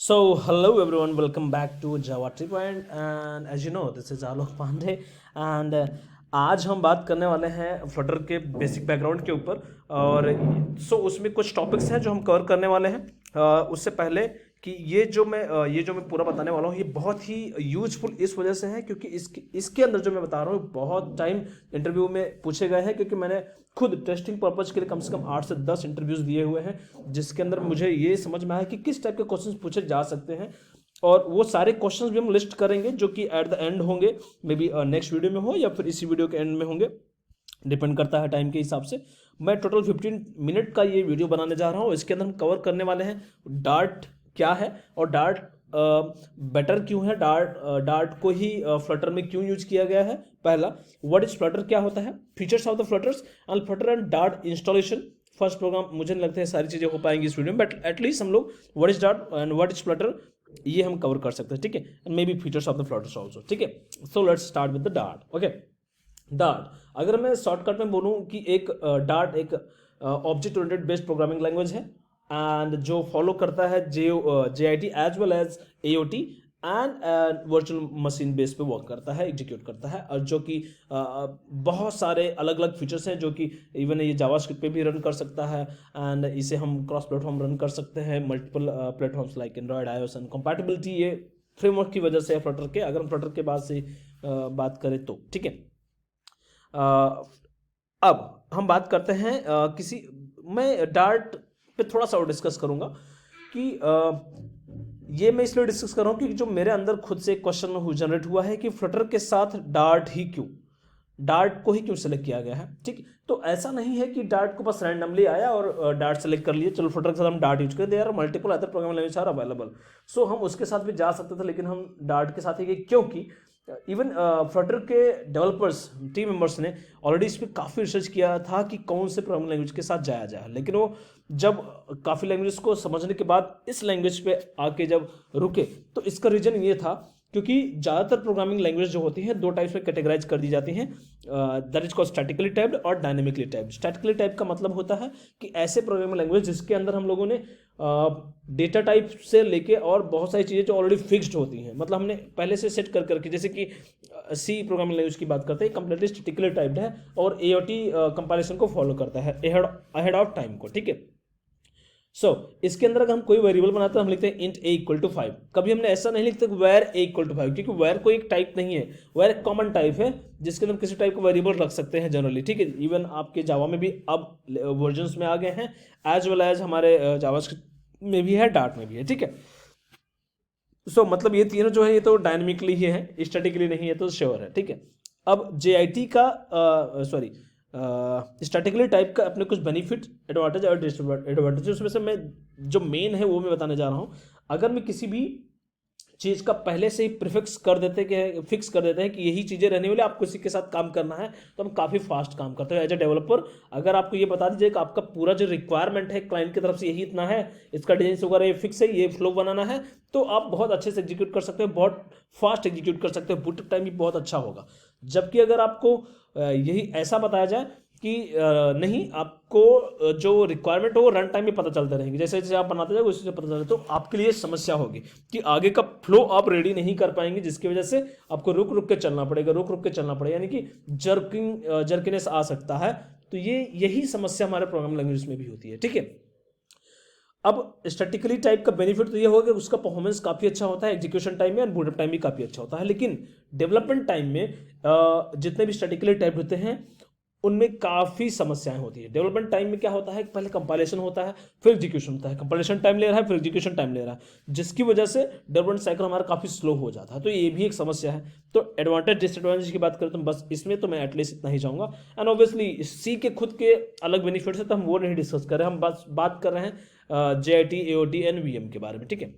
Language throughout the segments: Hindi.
So, hello everyone, welcome back to Java Trip and as you know, this is Alok Pandey and आज हम बात करने वाले हैं फ्लटर के बेसिक बैकग्राउंड के ऊपर और उसमें कुछ टॉपिक्स हैं जो हम कवर करने वाले हैं। उससे पहले कि ये जो मैं पूरा बताने वाला हूँ ये बहुत ही यूजफुल इस वजह से है क्योंकि इसके अंदर जो मैं बता रहा हूँ बहुत टाइम इंटरव्यू में पूछे गए हैं, क्योंकि मैंने खुद टेस्टिंग पर्पज के लिए कम से कम 8 से 10 इंटरव्यूज दिए हुए हैं, जिसके अंदर मुझे ये समझ में आया कि किस टाइप के क्वेश्चंस पूछे जा सकते हैं। और वो सारे क्वेश्चंस भी हम लिस्ट करेंगे जो कि एट द एंड होंगे, मे बी नेक्स्ट वीडियो में हो या फिर इसी वीडियो के एंड में होंगे, डिपेंड करता है टाइम के हिसाब से। मैं टोटल 15 मिनट का ये वीडियो बनाने जा रहा हूँ। इसके अंदर हम कवर करने वाले हैं डार्ट क्या है और डार्ट बेटर क्यों है, डार्ट को ही फ्लटर में क्यों यूज किया गया है। पहला, व्हाट इज फ्लटर, क्या होता है, features of the Flutters and Flutter and Dart installation. First program मुझे नहीं लगता है सारी चीजें हो पाएंगी इस वीडियो में, बट एटलीस्ट हम लोग what is Dart and what is Flutter ये हम कवर कर सकते हैं, ठीक है, and maybe features of the Flutters also, ठीक है। So let's start with the Dart. Okay, Dart, अगर मैं शॉर्टकट में बोलूं कि एक डार्ट एक object oriented based programming language है एंड जो फॉलो करता है JIT as well as AOT and virtual machine base पे वर्क करता है, एग्जीक्यूट करता है, और जो कि बहुत सारे अलग अलग फीचर्स हैं जो कि इवन ये जावास्क्रिप्ट पे भी रन कर सकता है एंड इसे हम क्रॉस प्लेटफॉर्म रन कर सकते हैं, multiple platforms like Android, iOS and compatibility ये फ्रेमवर्क की वजह से है फ्लटर के। अगर हम फ्लटर के बाद से बात करें तो ठीक है। अब हम बात करते हैं मैं डार्ट पे थोड़ा सा और डिस्कस करूंगा कि ये मैं इसलिए डिस्कस कर रहा हूं कि जो मेरे अंदर खुद से एक क्वेश्चन जनरेट हुआ है कि फ्लटर के साथ डार्ट को ही क्यों सेलेक्ट किया गया है। ठीक, तो ऐसा नहीं है कि डार्ट को बस रैंडमली आया और डार्ट सेलेक्ट कर लिए, चलो फ्लटर के साथ हम डार्ट यूज करें, there are multiple other programming language are available, so हम उसके साथ भी जा सकते थे, लेकिन हम डार्ट के साथ ही गए क्योंकि इवन फ्लटर के डेवलपर्स टीम मेंबर्स ने ऑलरेडी इस पर काफ़ी रिसर्च किया था कि कौन से प्रोग्रामिंग लैंग्वेज के साथ जाया जाए, लेकिन वो जब काफ़ी लैंग्वेज को समझने के बाद इस लैंग्वेज पे आके जब रुके तो इसका रीजन ये था क्योंकि ज़्यादातर प्रोग्रामिंग लैंग्वेज जो होती हैं दो टाइप्स में कैटेगराइज कर दी जाती हैं, that is called statically typed और डायनेमिकली टाइप्ड। स्टैटिकली टाइप का मतलब होता है कि ऐसे प्रोग्रामिंग लैंग्वेज जिसके अंदर हम लोगों ने डेटा टाइप से लेके और बहुत सारी चीज़ें जो ऑलरेडी फिक्स्ड होती हैं, मतलब हमने पहले से सेट कर करके, जैसे कि सी प्रोग्रामिंग लैंग्वेज की बात करते हैं, कंप्लीटली स्टैटिकली टाइप्ड है और AOT कंपाइलेशन को फॉलो करता है अहेड ऑफ टाइम को, ठीक है। इसके अंदर अगर हम कोई वेरिएबल बनाते हैं हम लिखते हैं इंट a इक्वल टू 5। कभी हमने ऐसा नहीं लिखते वेर a इक्वल टू 5, क्योंकि वेर कोई एक टाइप नहीं है, वेर एक कॉमन टाइप है जिसके अंदर किसी टाइप का वेरिएबल रख सकते हैं जनरली, ठीक है। इवन आपके जावा में भी अब वर्जन्स में आ गए हैं, एज वेल एज हमारे जावास्क्रिप्ट में भी है, डार्ट में भी है, ठीक है। मतलब ये तीनों जो है ये तो डायनेमिकली ही है, स्टैटिकली नहीं है, तो श्योर है, ठीक है। अब JIT का स्टैटिकली टाइप का अपने कुछ बेनिफिट, एडवांटेज और डिसएडवांटेज, उसमें से मैं जो मेन है वो मैं बताने जा रहा हूँ। अगर मैं किसी भी चीज़ का पहले से ही फिक्स कर देते हैं कि यही चीज़ें रहने वाली, आपको इसी के साथ काम करना है, तो हम काफ़ी फास्ट काम करते हैं एज ए डेवलपर। अगर आपको ये बता दीजिए कि आपका पूरा जो रिक्वायरमेंट है क्लाइंट की तरफ से यही इतना है, इसका डिजाइन वगैरह ये फिक्स है, ये फ्लो बनाना है, तो आप बहुत अच्छे से एग्जीक्यूट कर सकते हैं, बहुत फास्ट एग्जीक्यूट कर सकते हैं, बूट टाइम भी बहुत अच्छा होगा। जबकि अगर आपको यही ऐसा बताया जाए कि नहीं, आपको जो रिक्वायरमेंट हो वो रन टाइम में पता चलते रहेंगे, जैसे जैसे आप बनाते जाओगे उसी से पता चलता, तो आपके लिए समस्या होगी कि आगे का फ्लो आप रेडी नहीं कर पाएंगे, जिसकी वजह से आपको रुक रुक के चलना पड़ेगा, यानी कि जर्किनेस आ सकता है। तो यही समस्या हमारे प्रोग्रामिंग लैंग्वेज में भी होती है, ठीक है। अब स्टैटिकली टाइप का बेनिफिट तो ये होगा कि उसका परफॉर्मेंस काफ़ी अच्छा होता है एग्जीक्यूशन टाइम में, एंड बूटअप टाइम भी काफ़ी अच्छा होता है, लेकिन डेवलपमेंट टाइम में जितने भी स्टैटिकली टाइप होते हैं उनमें काफ़ी समस्याएं होती है। डेवलपमेंट टाइम में क्या होता है, पहले कंपाइलेशन होता है, फिर एग्जीक्यूशन होता है, कंपाइलेशन टाइम ले रहा है, फिर एग्जीक्यूशन टाइम ले रहा है, जिसकी वजह से डेवलपमेंट साइकिल हमारा काफ़ी स्लो हो जाता है, तो ये भी एक समस्या है। तो एडवांटेज डिसएडवांटेज की बात करें तो बस इसमें तो मैं एटलीस्ट इतना ही चाहूँगा, एंड ऑब्वियसली सी के खुद के अलग बेनिफिट्स है, तो हम वो नहीं डिस्कस कर रहे हैं, हम बस बात कर रहे हैं JIT, AOT एंड VM के बारे में, ठीक है।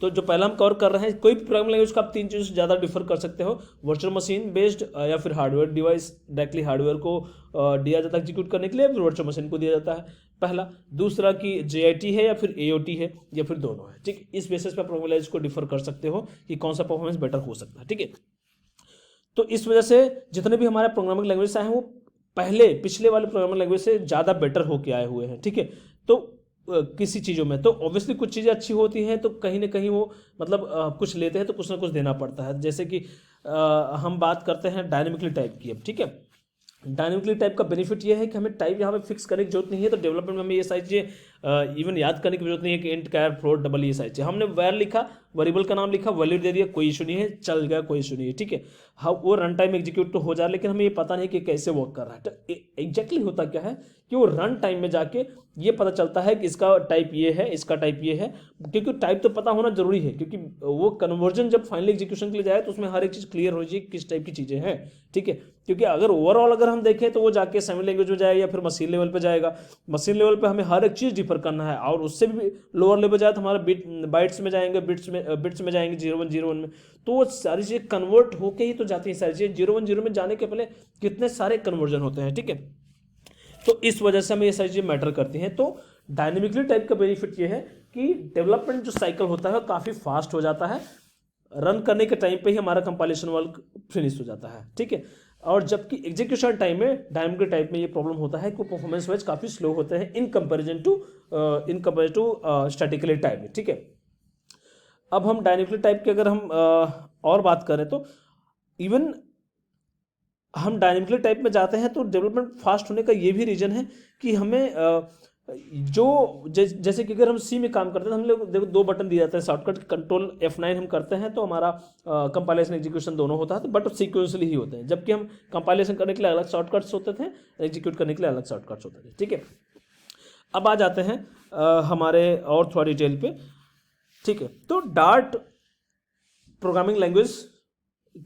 तो जो पहला हम कवर कर रहे हैं, कोई भी प्रोग्रामिंग लैंग्वेज का आप तीन चीज़ों से ज़्यादा डिफर कर सकते हो, वर्चुअल मशीन बेस्ड या फिर हार्डवेयर डिवाइस, डायरेक्टली हार्डवेयर को दिया जाता है एग्जीक्यूट करने के लिए, फिर वर्चुअल मशीन को दिया जाता है पहला। दूसरा कि JIT है या फिर AOT है या फिर दोनों है, ठीक। इस बेसिस पे प्रोग्रामिंग लैंग्वेज को डिफर कर सकते हो कि कौन सा परफॉर्मेंस बेटर हो सकता है, ठीक है। तो इस वजह से जितने भी हमारे प्रोग्रामिंग लैंग्वेज आए हैं वो पिछले वाले प्रोग्रामिंग लैंग्वेज से ज़्यादा बेटर होके आए हुए हैं, ठीक है। तो किसी चीज़ों में, तो ऑब्वियसली कुछ चीज़ें अच्छी होती हैं तो कहीं ना कहीं वो मतलब कुछ लेते हैं तो कुछ ना कुछ देना पड़ता है। जैसे कि हम बात करते हैं डायनेमिकली टाइप की अब, ठीक है। डायनेमिकली टाइप का बेनिफिट ये है कि हमें टाइप यहाँ पे फिक्स करने की जरूरत नहीं है, तो डेवलपमेंट में हमें ये सारी चीज़ें इवन याद करने की जरूरत नहीं है कि इंट कैर फ्लोट डबल, ये सारी चीज़ हमने वैर लिखा, वेरिएबल का नाम लिखा, वैल्यू दे दिया, कोई इशू नहीं है, चल गया, कोई इशू नहीं है, ठीक है। हाँ वो रन टाइम एग्जीक्यूट तो हो जाए, लेकिन हमें ये पता नहीं कि कैसे वर्क कर रहा है। तो एग्जैक्टली होता क्या है कि वो रन टाइम में जाके ये पता चलता है कि इसका टाइप ये है, इसका टाइप ये है, क्योंकि टाइप तो पता होना जरूरी है, क्योंकि वो कन्वर्जन जब फाइनल एग्जीक्यूशन के लिए जाए तो उसमें हर एक चीज़ क्लियर हो जाए किस टाइप की चीज़ें हैं, ठीक है। क्योंकि अगर ओवरऑल अगर हम देखें तो वो जाके सेमी लैंग्वेज में जाएगा या फिर मशीन लेवल पे जाएगा। मशीन लेवल पे हमें हर एक चीज़ डिफर करना है, और उससे भी लोअर लेवल जाए तो हमारा बाइट्स में जाएंगे, बिट्स में जाएंगे 0101 में, तो वो सारी चीज़ें कन्वर्ट होके ही तो जाती हैं। सारी चीज़ें 0110 में जाने के पहले कितने सारे कन्वर्जन होते हैं, ठीक है। तो इस वजह से हमें ये सारी चीज़ें मैटर करती हैं। तो डायनेमिकली टाइप का बेनिफिट ये है कि डेवलपमेंट जो साइकिल होता है काफ़ी फास्ट हो जाता है, रन करने के टाइम पे ही हमारा कंपाइलेशन वर्क फिनिश हो जाता है, ठीक है। और जबकि एग्जीक्यूशन टाइम में डायनेमिक टाइप में ये प्रॉब्लम होता है कि परफॉर्मेंस वाइज काफ़ी स्लो होते हैं in comparison to statically type, ठीक है। अब हम डायनेमिकली टाइप की अगर हम और बात करें तो इवन हम डायनेमिकली टाइप में जाते हैं तो डेवलपमेंट फास्ट होने का ये भी रीजन है कि हमें जैसे कि अगर हम सी में काम करते हैं तो हम लोग देखो 2 बटन दिए जाते हैं शॉर्टकट, कंट्रोल F9 हम करते हैं तो हमारा कंपाइलेशन एग्जीक्यूशन दोनों होता है, तो बट सीक्वेंसली ही होते हैं। जबकि हम कंपाइलेशन करने के लिए अलग शॉर्टकट्स होते थे, एग्जीक्यूट करने के लिए अलग शॉर्टकट्स होते थे, ठीक है। अब आ जाते हैं हमारे और थोड़ा डिटेल पे, ठीक है। तो डार्ट प्रोग्रामिंग लैंग्वेज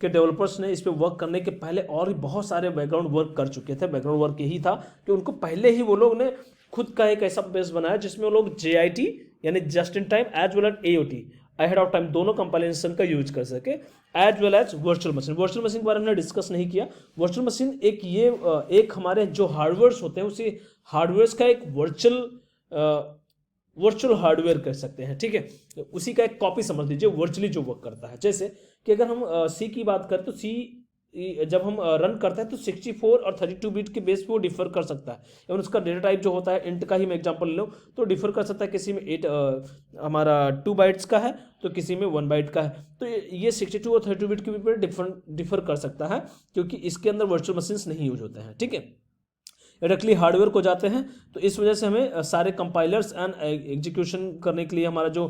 के डेवलपर्स ने इस पे वर्क करने के पहले और भी बहुत सारे बैकग्राउंड वर्क कर चुके थे। बैकग्राउंड वर्क यही था कि उनको पहले ही वो लोग ने खुद का एक ऐसा बेस बनाया जिसमें वो लोग JIT यानी just in time as well as AOT ahead of time दोनों कंपाइलेशन का यूज कर सके, as well as virtual machine. Virtual machine के बारे में हमने डिस्कस नहीं किया। वर्चुअल मशीन एक हमारे जो हार्डवेयर्स होते हैं उसी हार्डवेयर्स का एक वर्चुअल हार्डवेयर कह सकते हैं, ठीक है। उसी का एक कॉपी समझ लीजिए वर्चुअली जो वर्क करता है। जैसे कि अगर हम सी की बात करें तो सी जब हम रन करते हैं तो 64 और 32 बिट के बेस पे वो डिफर कर सकता है, एवं उसका डेटा टाइप जो होता है इंट का ही मैं एग्जांपल ले लूँ तो डिफर कर सकता है, किसी में हमारा 2 बाइट्स का है तो किसी में 1 बाइट का है। तो ये 62 और 32 बिट के भी डिफर कर सकता है, क्योंकि इसके अंदर वर्चुअल मशीन्स नहीं यूज होते हैं, ठीक है। डायरेक्टली हार्डवेयर को जाते हैं, तो इस वजह से हमें सारे कंपाइलर्स एंड एग्जीक्यूशन करने के लिए हमारा जो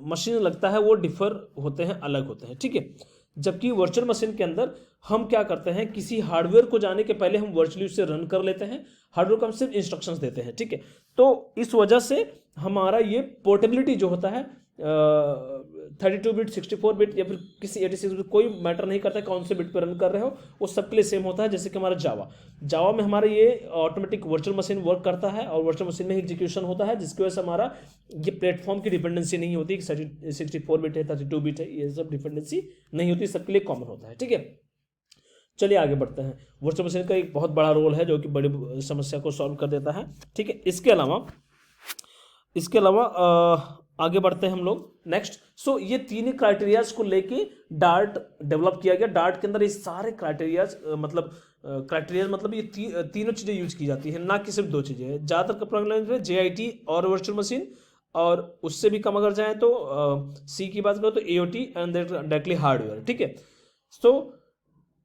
मशीन लगता है वो डिफर होते हैं, अलग होते हैं, ठीक है। जबकि वर्चुअल मशीन के अंदर हम क्या करते हैं, किसी हार्डवेयर को जाने के पहले हम वर्चुअली उसे रन कर लेते हैं, हार्डवेयर को हम सिर्फ इंस्ट्रक्शंस देते हैं, ठीक है। तो इस वजह से हमारा ये पोर्टेबिलिटी जो होता है 32 बिट 64 बिट या फिर किसी 86 बिट, कोई मैटर नहीं करता कौन से बिट पर रन कर रहे हो, वो सबके लिए सेम होता है। जैसे कि हमारा जावा में हमारा ये ऑटोमेटिक वर्चुअल मशीन वर्क करता है और वर्चुअल मशीन में एग्जीक्यूशन होता है, जिसकी वजह से हमारा ये प्लेटफॉर्म की डिपेंडेंसी नहीं होती, 64 बिट है 32 बिट है, ये सब डिपेंडेंसी नहीं होती, सबके लिए कॉमन होता है, ठीक है। चलिए आगे बढ़ते हैं। वर्चुअल मशीन का एक बहुत बड़ा रोल है जो कि बड़ी समस्या को सॉल्व कर देता है, ठीक है। इसके अलावा आगे बढ़ते हैं हम लोग नेक्स्ट। सो ये तीन क्राइटेरियाज को लेके डार्ट डेवलप किया गया। डार्ट के अंदर ये सारे क्राइटेरियाज मतलब ये तीनों चीज़ें यूज की जाती है, ना कि सिर्फ 2 चीज़ें। ज़्यादातर प्रोग्रामिंग लैंग्वेज में JIT और वर्चुअल मशीन, और उससे भी कम अगर जाए तो सी की बात करो तो AOT एंड डायरेक्टली हार्डवेयर, ठीक है। तो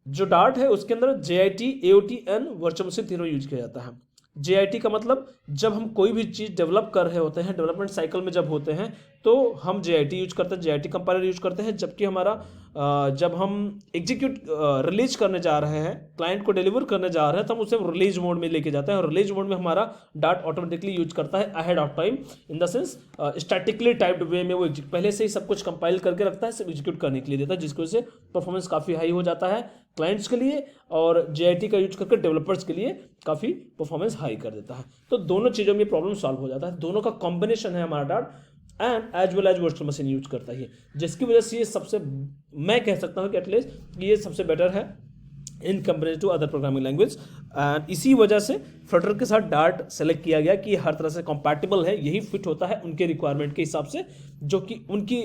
जो डार्ट है उसके अंदर JIT, AOT and virtual machine तीनों यूज किया जाता है। JIT का मतलब जब हम कोई भी चीज़ डेवलप कर रहे होते हैं, डेवलपमेंट साइकिल में जब होते हैं तो हम JIT यूज करते हैं, JIT कंपाइलर यूज करते हैं। जबकि हमारा जब हम एग्जीक्यूट रिलीज करने जा रहे हैं, क्लाइंट को डिलीवर करने जा रहे हैं, तो हम उसे रिलीज मोड में लेके जाते हैं, और रिलीज मोड में हमारा डार्ट ऑटोमेटिकली यूज करता है ahead of time, in the sense statically typed way में वो पहले से ही सब कुछ कंपाइल करके रखता है, सिर्फ एग्जीक्यूट करने के लिए देता है, जिसकी वजह से परफॉर्मेंस काफ़ी हाई हो जाता है क्लाइंट्स के लिए, और JIT का यूज करके डेवलपर्स के लिए काफ़ी परफॉर्मेंस हाई कर देता है। तो दोनों चीज़ों में प्रॉब्लम सॉल्व हो जाता है, दोनों का कॉम्बिनेशन है हमारा Dart, and as well as virtual machine use करता है, जिसकी वजह से ये सबसे, मैं कह सकता हूँ कि एटलीस्ट ये सबसे बेटर है in comparative to other programming language. And इसी वजह से फ्लटर के साथ डार्ट सेलेक्ट किया गया कि हर तरह से कंपैटिबल है, यही फिट होता है उनके रिक्वायरमेंट के हिसाब से, जो कि उनकी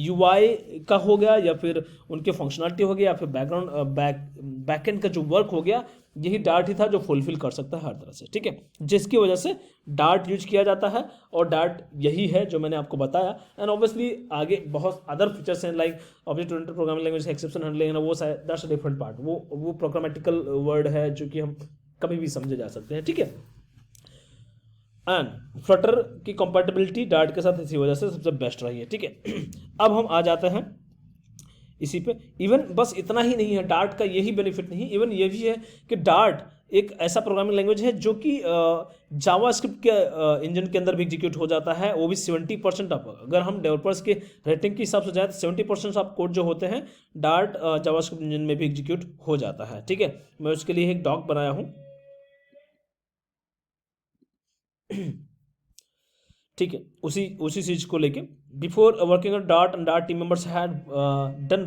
UI का हो गया या फिर उनके फंक्शनलिटी हो गया या फिर बैकएंड का जो वर्क हो गया, यही डार्ट ही था जो फुलफिल कर सकता है हर तरह से, ठीक है, जिसकी वजह से डार्ट यूज किया जाता है। और डार्ट यही है जो मैंने आपको बताया। एंड ऑब्वियसली आगे बहुत अदर फीचर्स हैं like object oriented programming language, exception handling, वो दैट्स अ डिफरेंट पार्ट, वो प्रोग्रामेटिकल वर्ड है जो कि हम कभी भी समझे जा सकते हैं, ठीक है। एंड फ्लटर की कंपैटिबिलिटी डार्ट के साथ इसी वजह से सबसे बेस्ट रही है, ठीक है। अब हम आ जाते हैं इसी पे। इवन बस इतना ही नहीं है, डार्ट का यही बेनिफिट नहीं, इवन ये भी है कि डार्ट एक ऐसा प्रोग्रामिंग लैंग्वेज है जो कि जावास्क्रिप्ट के इंजन के अंदर भी एग्जीक्यूट हो जाता है, वो भी 70% ऑफ। अगर हम डेवलपर्स के रेटिंग के हिसाब से जाए तो 70% ऑफ कोड जो होते हैं डार्ट जावास्क्रिप्ट इंजन में भी एग्जीक्यूट हो जाता है, ठीक है। मैं उसके लिए एक डॉक बनाया हूँ, ठीक है, उसी चीज को लेके। Before working on Dart and Dart team members had done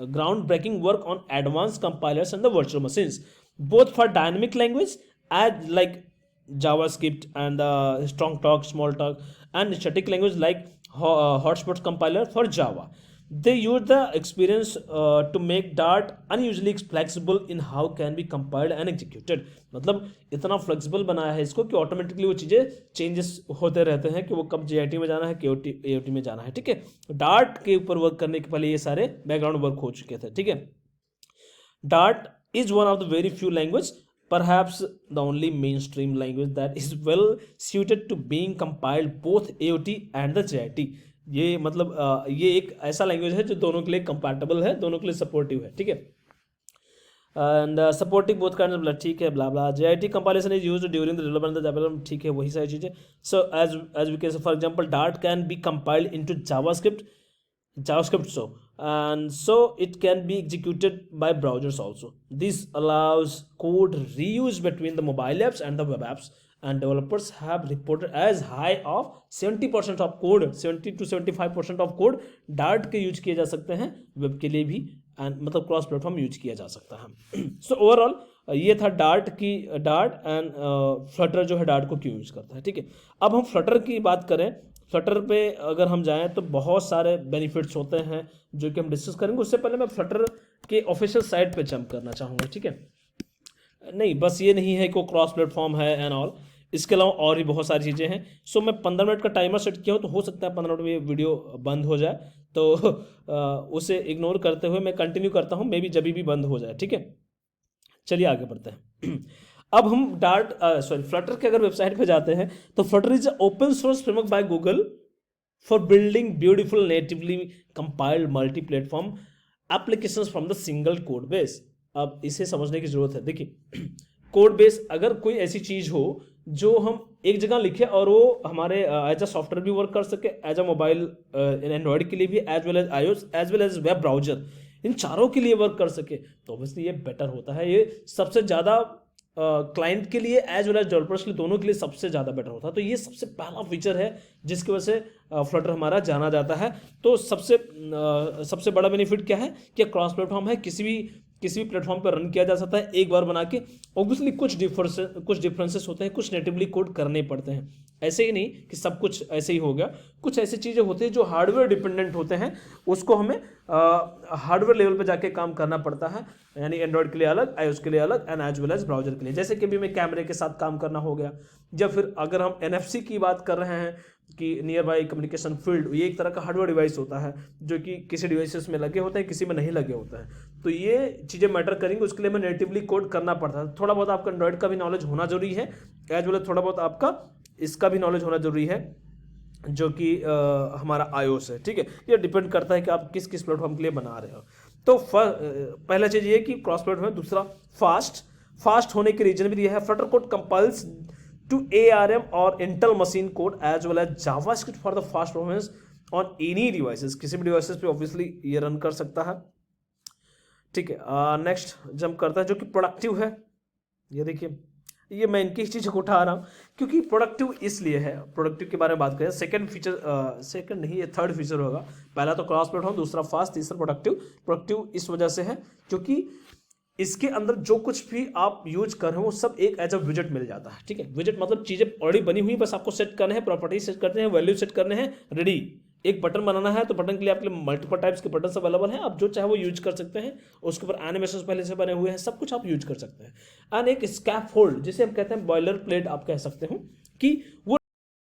ground breaking work on advance compilers and the virtual machines both for dynamic language as like JavaScript and strong talk, small talk, and static language like hotspot compiler for Java. They use the experience to make Dart unusually flexible in how can be compiled and executed. मतलब इतना फ्लेक्सिबल बनाया है इसको कि ऑटोमेटिकली वो चीज़ें चेंजेस होते रहते हैं कि वो कब JIT में जाना है, AOT में जाना है, ठीक है। डार्ट के ऊपर वर्क करने के पहले ये सारे बैकग्राउंड वर्क हो चुके थे, ठीक है। Dart is one of the very few language, perhaps the only mainstream language that is well suited to being compiled both AOT and the JIT. ये मतलब ये एक ऐसा लैंग्वेज है जो दोनों के लिए कंपैटिबल है, दोनों के लिए सपोर्टिव है, ठीक है। And supporting both kinds of, ठीक है, blah blah. JIT compilation is used during the development of the development, ठीक है, वही सारी चीज़ें। So as we can say for example Dart can be compiled into JavaScript and so it can be executed by browsers also. This allows code reuse between the mobile apps and the web apps, and developers have reported as high of 70% of code, 70 to 75% of code Dart के यूज किए जा सकते हैं वेब के लिए भी, एंड मतलब क्रॉस प्लेटफॉर्म यूज किया जा सकता है। सो ओवरऑल ये था डार्ट एंड फ्लटर जो है डार्ट को क्यों यूज करता है, ठीक है। अब हम फ्लटर की बात करें, फ्लटर पे अगर हम जाएं तो बहुत सारे बेनिफिट्स होते हैं जो कि हम डिस्कस करेंगे। उससे पहले मैं फ्लटर के ऑफिशियल साइट पे जंप करना चाहूँगा, ठीक है। नहीं, बस ये नहीं है कि वो क्रॉस प्लेटफॉर्म है एंड ऑल, इसके अलावा और भी बहुत सारी चीज़ें हैं। सो मैं 15 मिनट का टाइमर सेट किया हो तो हो सकता है 15 मिनट में ये वीडियो बंद हो जाए, तो उसे इग्नोर करते हुए मैं कंटिन्यू करता हूँ, मे बी जब भी बंद हो जाए, ठीक है। चलिए आगे बढ़ते हैं। अब हम फ्लटर के अगर वेबसाइट पे जाते हैं तो Flutter is open source framework by Google for building beautiful natively compiled multi platform applications from the single code base. अब इसे समझने की जरूरत है। देखिए, कोड बेस अगर कोई ऐसी चीज हो जो हम एक जगह लिखे और वो हमारे एज अ सॉफ्टवेयर भी वर्क कर सके, एज अ मोबाइल एंड्रॉइड के लिए भी, as well as iOS, as well as web browser, इन चारों के लिए वर्क कर सके, तो ऑब्वियसली ये बेटर होता है। ये सबसे ज़्यादा क्लाइंट के लिए एज वेल एज डेवलपर्स के लिए, दोनों के लिए सबसे ज़्यादा बेटर होता है। तो ये सबसे पहला फीचर है जिसकी वजह से फ्लटर हमारा जाना जाता है। तो सबसे बड़ा बेनिफिट क्या है कि क्रॉस प्लेटफॉर्म है, किसी भी प्लेटफॉर्म पर रन किया जा सकता है एक बार बना के। ऑब्वियसली कुछ डिफरेंसेस होते हैं, कुछ नेटिवली कोड करने पड़ते हैं, ऐसे ही नहीं कि सब कुछ ऐसे ही हो गया। कुछ ऐसी चीज़ें होती हैं जो हार्डवेयर डिपेंडेंट होते हैं, उसको हमें हार्डवेयर लेवल पे जाके काम करना पड़ता है, यानी एंड्रॉइड के लिए अलग, iOS के लिए अलग, and as well as browser के लिए। जैसे कि अभी मैं कैमरे के साथ काम करना हो गया, या फिर अगर हम NFC की बात कर रहे हैं कि नियर बाई कम्युनिकेशन फील्ड, ये एक तरह का हार्डवेयर डिवाइस होता है जो कि किसी डिवाइसेस में लगे होते हैं, किसी में नहीं लगे होते हैं। तो ये चीज़ें मैटर करेंगी, उसके लिए हमें नेटिवली कोड करना पड़ता है। थोड़ा बहुत आपका एंड्रॉइड का भी नॉलेज होना जरूरी है, एज वेल थोड़ा बहुत आपका इसका भी नॉलेज होना जरूरी है जो कि हमारा iOS है, ठीक है। ये डिपेंड करता है कि आप किस किस प्लेटफॉर्म के लिए बना रहे हो। तो पहला चीज़ ये कि क्रॉस प्लेटफॉर्म है। दूसरा, फास्ट होने के रीजन भी दिया है। Flutter code compiles to ARM और Intel machine code as well as JavaScript for the fast performance on any devices। किसी भी डिवाइसेस पे ऑब्वियसली ये रन कर सकता है, ठीक है। नेक्स्ट जंप करता है जो कि प्रोडक्टिव है। ये देखिए, ये मैं इनकी चीज़ों को उठा रहा हूँ क्योंकि प्रोडक्टिव इसलिए है। प्रोडक्टिव के बारे में बात करें, सेकंड नहीं, ये थर्ड फीचर होगा। पहला तो क्रॉस प्लेटफॉर्म, दूसरा फास्ट, तीसरा प्रोडक्टिव इस वजह से है क्योंकि इसके अंदर जो कुछ भी आप यूज कर रहे हो वो सब एक एज अ विजेट मिल जाता है, ठीक है। विजेट मतलब चीज़ें ऑलरेडी बनी हुई, बस आपको सेट करने हैं, प्रॉपर्टी सेट करने हैं, वैल्यू सेट करने हैं, रेडी, एक बटन बनाना है तो बटन के लिए आपके लिए मल्टीपल टाइप्स के बटन अवेलेबल हैं, आप जो चाहे वो यूज कर सकते हैं। उसके ऊपर एनिमेशन पहले से बने हुए हैं, सब कुछ आप यूज कर सकते हैं। एंड एक स्कैफोल्ड जिसे हम कहते हैं बॉयलर प्लेट आप कह सकते हो कि वो